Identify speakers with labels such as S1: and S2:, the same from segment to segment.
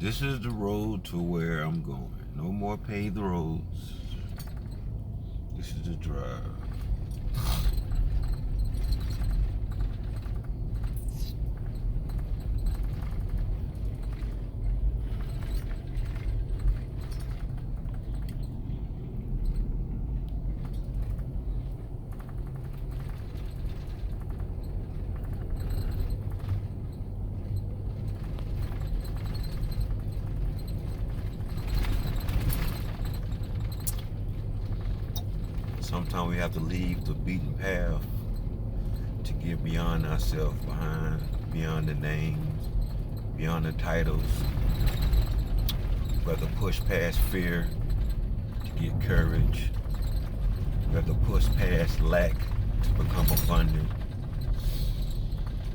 S1: This is the road to where I'm going. No more paved roads. This is the drive. Sometimes we have to leave the beaten path to get beyond ourselves, beyond the names, beyond the titles. We have to push past fear to get courage. We have to push past lack to become abundant.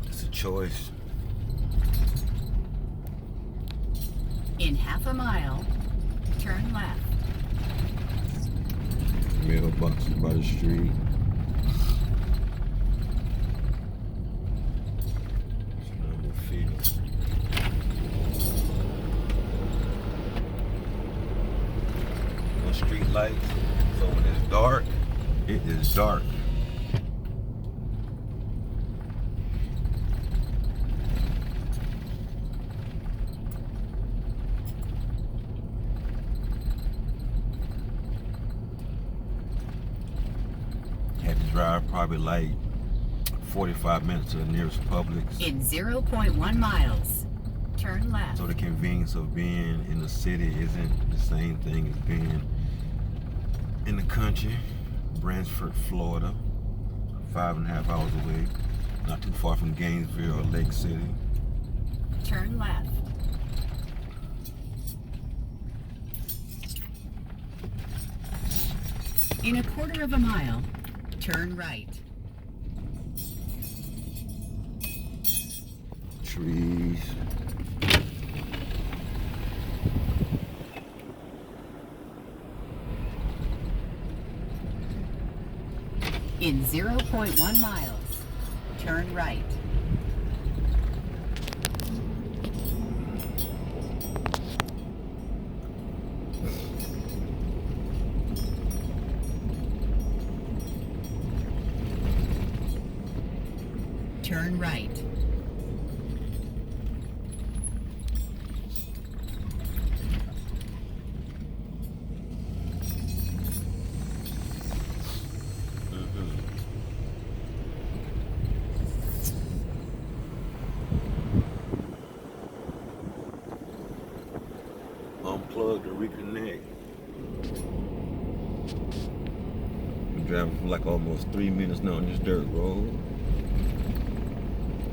S1: It's a choice.
S2: In half a mile, turn left.
S1: Mailboxes by the street. It's a normal field. No street lights, so when it's dark, it is dark. Had to drive probably like 45 minutes to the nearest Publix.
S2: In 0.1 miles, turn left.
S1: So the convenience of being in the city isn't the same thing as being in the country. Branford, Florida, 5.5 hours away, not too far from Gainesville or Lake City.
S2: Turn left. In a quarter of a mile, turn right.
S1: Trees.
S2: In 0.1 miles, turn right. Turn right.
S1: Unplug to reconnect. Been driving for like almost 3 minutes now on this dirt road.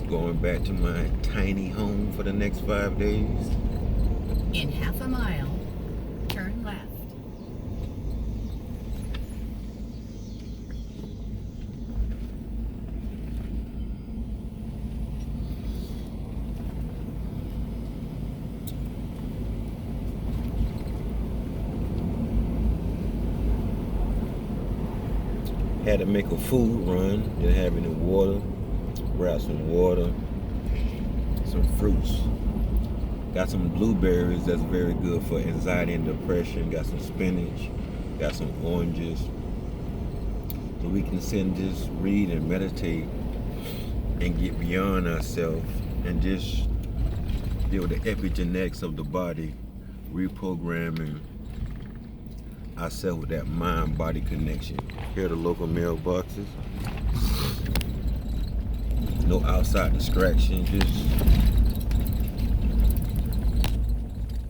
S1: Going back to my tiny home for the next 5 days.
S2: In half a mile, turn left.
S1: Had to make a food run, didn't have any water. Grab some water, some fruits. Got some blueberries that's very good for anxiety and depression. Got some spinach, got some oranges. So we can sit and just read and meditate and get beyond ourselves and just deal with the epigenetics of the body, reprogramming ourselves with that mind-body connection. Here are the local mailboxes. No outside distractions, just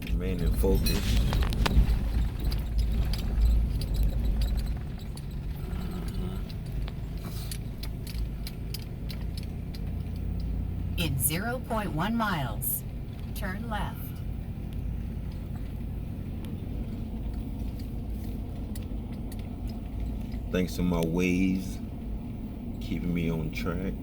S1: remain in focus.
S2: In 0.1 miles, turn left.
S1: Thanks to my Waze, keeping me on track.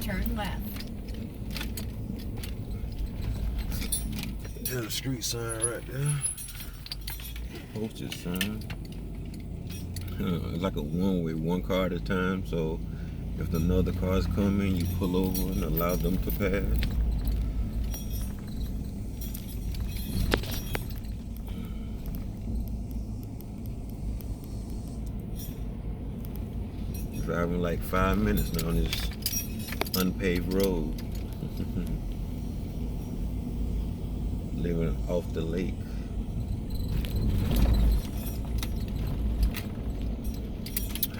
S2: Turn left.
S1: There's a street sign right there. Posted sign. It's like a one-way, one car at a time. So if another car is coming, you pull over and allow them to pass. Driving like 5 minutes now on this unpaved road. Living off the lake.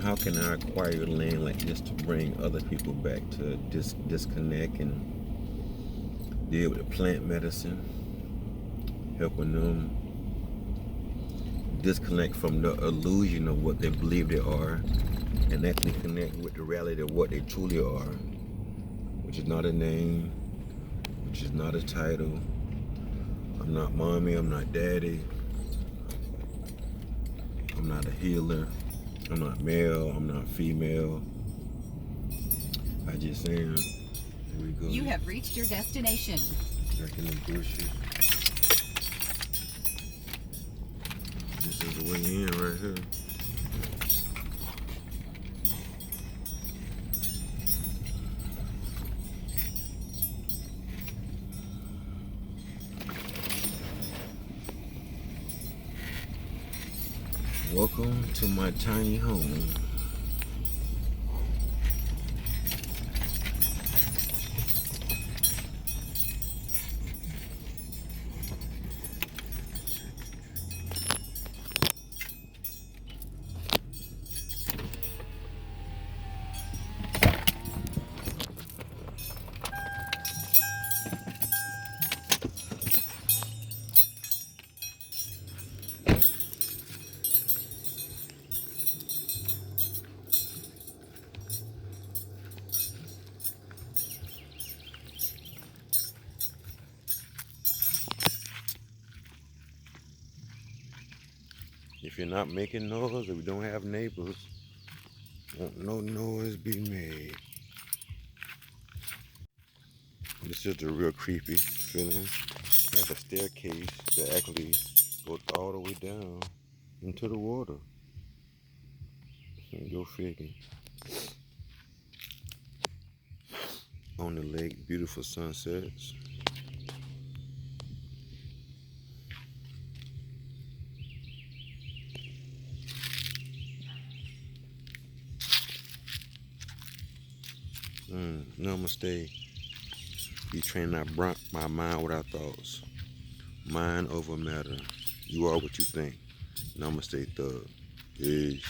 S1: How can I acquire land like this to bring other people back to disconnect and be able to plant medicine, helping them disconnect from the illusion of what they believe they are and actually connect with the reality of what they truly are, which is not a name, which is not a title. I'm not mommy, I'm not daddy, I'm not a healer, I'm not male, I'm not female. I just am. Here we go.
S2: You have reached your destination.
S1: Back in the bushes. This is the way in right here. Welcome to my tiny home. If you're not making noise or we don't have neighbors, won't no noise be made. This is the real creepy feeling. You have a staircase that actually goes all the way down into the water. Go figure. On the lake, beautiful sunsets. Namaste. Be training my mind without thoughts. Mind over matter. You are what you think. Namaste, thug. Peace.